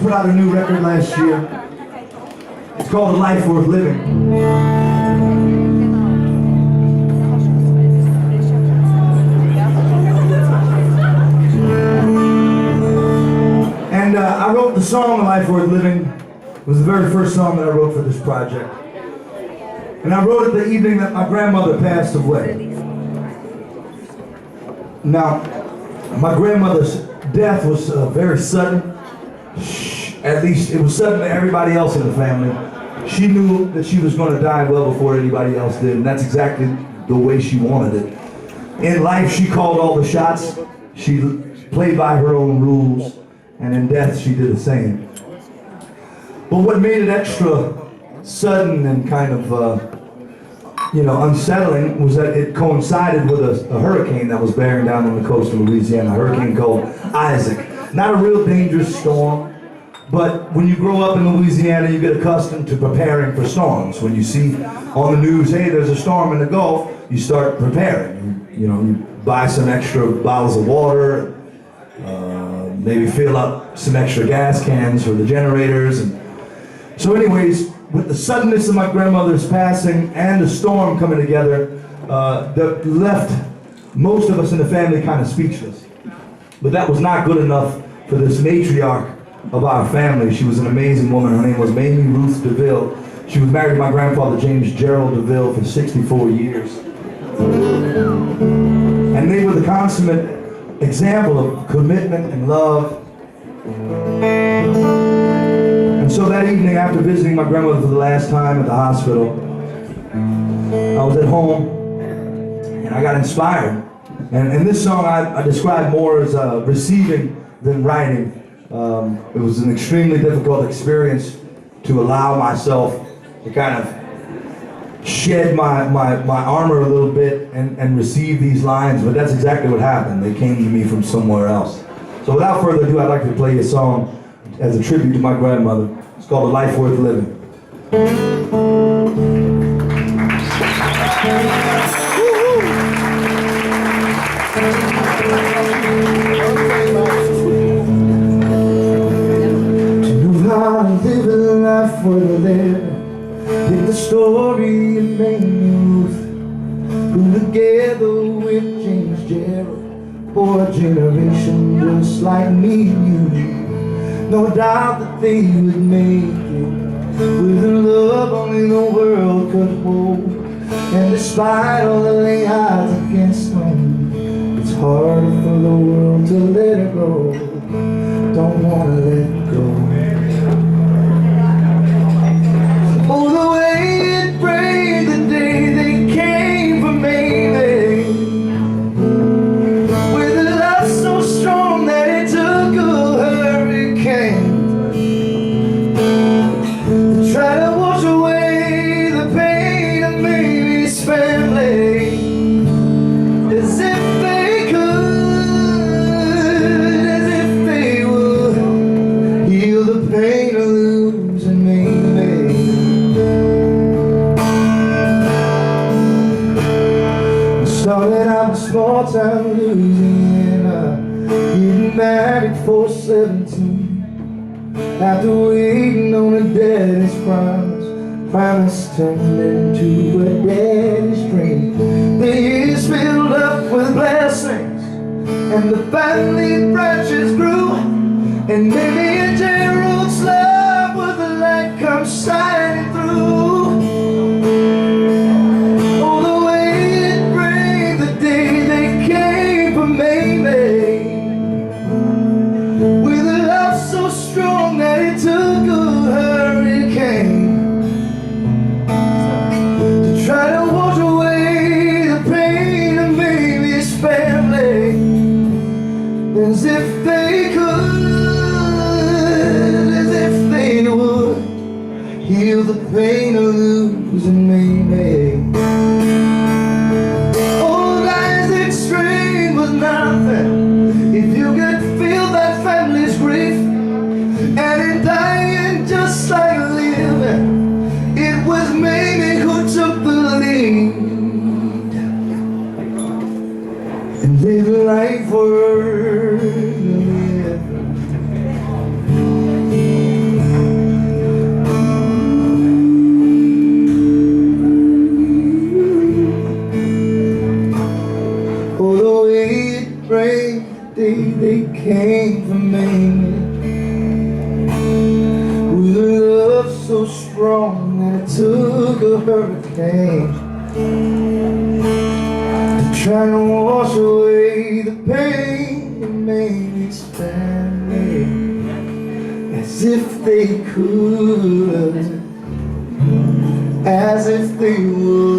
put out a new record last year. It's called A Life Worth Living. And I wrote the song A Life Worth Living. It was the very first song that I wrote for this project. And I wrote it the evening that my grandmother passed away. Now, my grandmother's death was very sudden. At least it was sudden to everybody else in the family. She knew that she was going to die well before anybody else did, and that's exactly the way she wanted it. In life, she called all the shots. She played by her own rules, and in death, she did the same. But what made it extra sudden and kind of, unsettling was that it coincided with a hurricane that was bearing down on the coast of Louisiana, a hurricane called Isaac. Not a real dangerous storm, but when you grow up in Louisiana, you get accustomed to preparing for storms. When you see on the news, hey, there's a storm in the Gulf, you start preparing. You buy some extra bottles of water, maybe fill up some extra gas cans for the generators. And so anyways, with the suddenness of my grandmother's passing and the storm coming together, that left most of us in the family kind of speechless. But that was not good enough for this matriarch of our family. She was an amazing woman. Her name was Mamie Ruth DeVille. She was married to my grandfather, James Gerald DeVille, for 64 years. And they were the consummate example of commitment and love. And so that evening, after visiting my grandmother for the last time at the hospital, I was at home and I got inspired. And this song I describe more as receiving than writing. It was an extremely difficult experience to allow myself to kind of shed my armor a little bit and receive these lines, but that's exactly what happened. They came to me from somewhere else. So without further ado, I'd like to play a song as a tribute to my grandmother. It's called A Life Worth Living. To know how to live a life worth living, in the story of Mamie Ruth, who together with James Gerald, for a generation just like me and you. No doubt that they would make it with a love only the world could hold. And despite all the lay odds against them, it's hard for the world to let it go. Don't wanna let it go. Oh, the way it prayed the day they came for Mamie, with a love so strong that it took a hurricane to try to wash away the pain of Mamie's family, as if they could, as if they would heal the pain of losing Mamie. Started out in small town Louisiana, getting married for 17. After waiting on a daddy's promise turned into a daddy's dream. The years filled up with blessings, and the family branches grew. And Mamie and Gerald's love was the light come shining through. As if they could, they came for me, with a love so strong that it took a hurricane to try to wash away the pain that made his family, as if they could, as if they would.